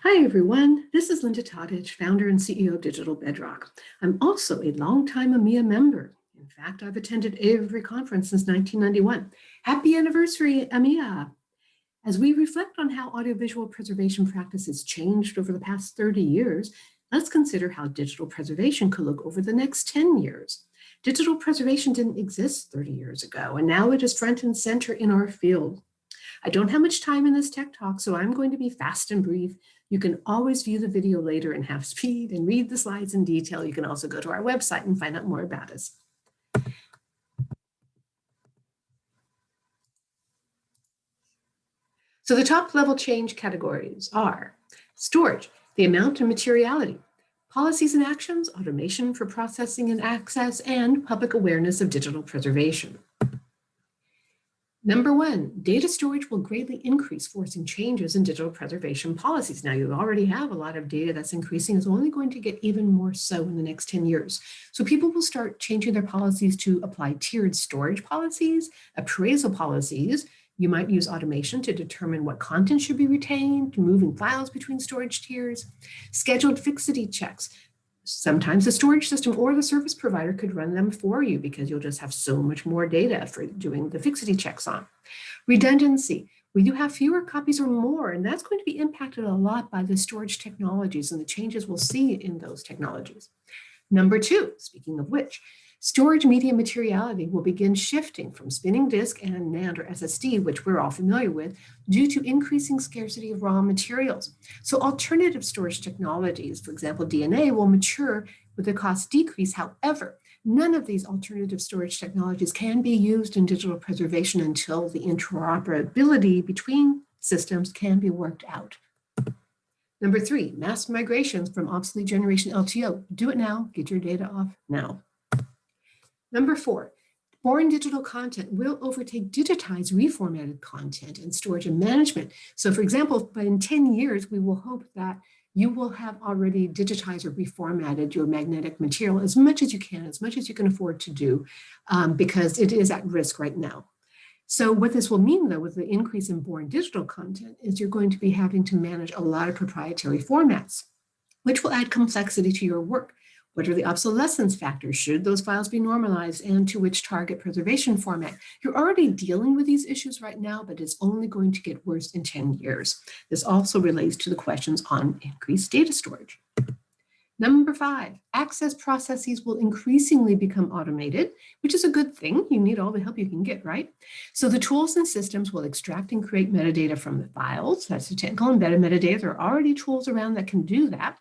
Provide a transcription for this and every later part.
Hi, everyone. This is Linda Tadic, founder and CEO of Digital Bedrock. I'm also a longtime AMIA member. In fact, I've attended every conference since 1991. Happy anniversary, AMIA! As we reflect on how audiovisual preservation practices changed over the past 30 years, let's consider how digital preservation could look over the next 10 years. Digital preservation didn't exist 30 years ago, and now it is front and center in our field. I don't have much time in this tech talk, so I'm going to be fast and brief. You can always view the video later and have speed and read the slides in detail. You can also go to our website and find out more about us. So the top level change categories are storage, the amount and materiality, policies and actions, automation for processing and access, and public awareness of digital preservation. Number one, data storage will greatly increase, forcing changes in digital preservation policies. Now, you already have a lot of data that's increasing. It's only going to get even more so in the next 10 years. So people will start changing their policies to apply tiered storage policies, appraisal policies. You might use automation to determine what content should be retained, moving files between storage tiers, scheduled fixity checks. Sometimes the storage system or the service provider could run them for you because you'll just have so much more data for doing the fixity checks on. Redundancy, will you have fewer copies or more? And that's going to be impacted a lot by the storage technologies and the changes we'll see in those technologies. Number two, speaking of which, storage media materiality will begin shifting from spinning disk and NAND or SSD, which we're all familiar with, due to increasing scarcity of raw materials. So alternative storage technologies, for example, DNA, will mature with the cost decrease. However, none of these alternative storage technologies can be used in digital preservation until the interoperability between systems can be worked out. Number three, mass migrations from obsolete generation LTO. Do it now, get your data off now. Number four, foreign digital content will overtake digitized reformatted content in storage and management. So for example, in 10 years, we will hope that you will have already digitized or reformatted your magnetic material as much as you can afford to do, because it is at risk right now. So what this will mean, though, with the increase in foreign digital content is you're going to be having to manage a lot of proprietary formats, which will add complexity to your work. What are the obsolescence factors? Should those files be normalized, and to which target preservation format? You're already dealing with these issues right now, but it's only going to get worse in 10 years. This also relates to the questions on increased data storage. Number five, access processes will increasingly become automated, which is a good thing. You need all the help you can get, right? So the tools and systems will extract and create metadata from the files. That's the technical embedded metadata. There are already tools around that can do that.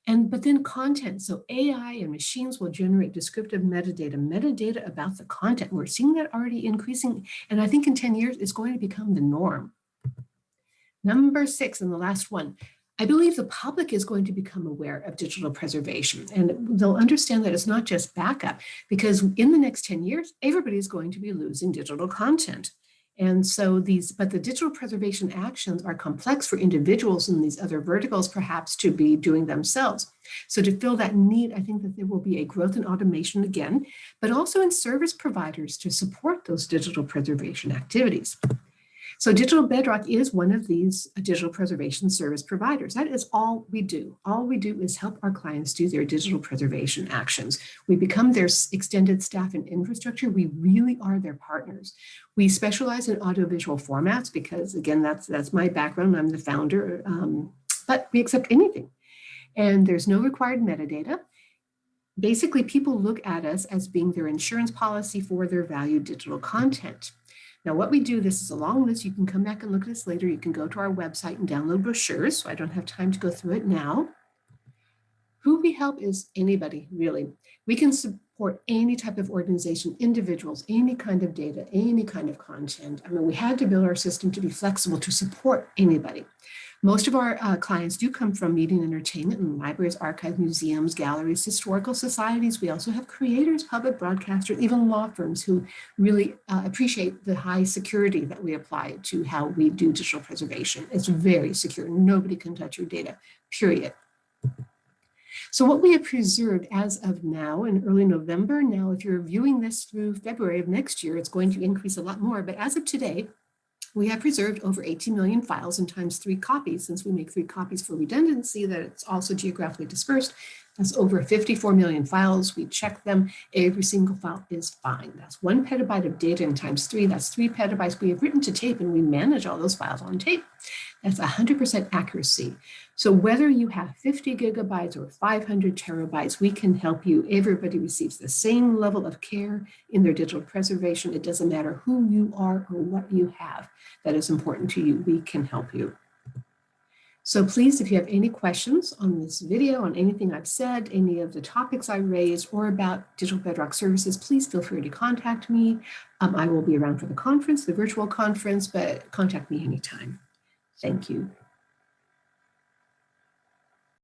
But then content, so AI and machines will generate descriptive metadata about the content. We're seeing that already increasing, and I think in 10 years, it's going to become the norm. Number six, and the last one, I believe the public is going to become aware of digital preservation, and they'll understand that it's not just backup, because in the next 10 years, everybody's going to be losing digital content. And so but the digital preservation actions are complex for individuals in these other verticals perhaps to be doing themselves. So to fill that need, I think that there will be a growth in automation again, but also in service providers to support those digital preservation activities. So Digital Bedrock is one of these digital preservation service providers. That is all we do. All we do is help our clients do their digital preservation actions. We become their extended staff and infrastructure. We really are their partners. We specialize in audiovisual formats because, again, that's my background. I'm the founder, but we accept anything. And there's no required metadata. Basically, people look at us as being their insurance policy for their valued digital content. Now, what we do, this is a long list. You can come back and look at this later. You can go to our website and download brochures, so I don't have time to go through it now. Who we help is anybody, really. We can support any type of organization, individuals, any kind of data, any kind of content. I mean, we had to build our system to be flexible to support anybody. Most of our clients do come from media and entertainment and libraries, archives, museums, galleries, historical societies. We also have creators, public broadcasters, even law firms who really appreciate the high security that we apply to how we do digital preservation. It's very secure. Nobody can touch your data, period. So what we have preserved as of now in early November, now if you're viewing this through February of next year, it's going to increase a lot more. But as of today, We have preserved over 18 million files and times 3 copies. Since we make 3 copies for redundancy, that it's also geographically dispersed. That's over 54 million files. We check them. Every single file is fine. That's 1 petabyte of data and times 3. That's 3 petabytes we have written to tape, and we manage all those files on tape. That's 100% accuracy. So whether you have 50 gigabytes or 500 terabytes, we can help you. Everybody receives the same level of care in their digital preservation. It doesn't matter who you are or what you have that is important to you. We can help you. So please, if you have any questions on this video, on anything I've said, any of the topics I raised, or about Digital Bedrock services, please feel free to contact me. I will be around for the conference, the virtual conference, but contact me anytime. Thank you.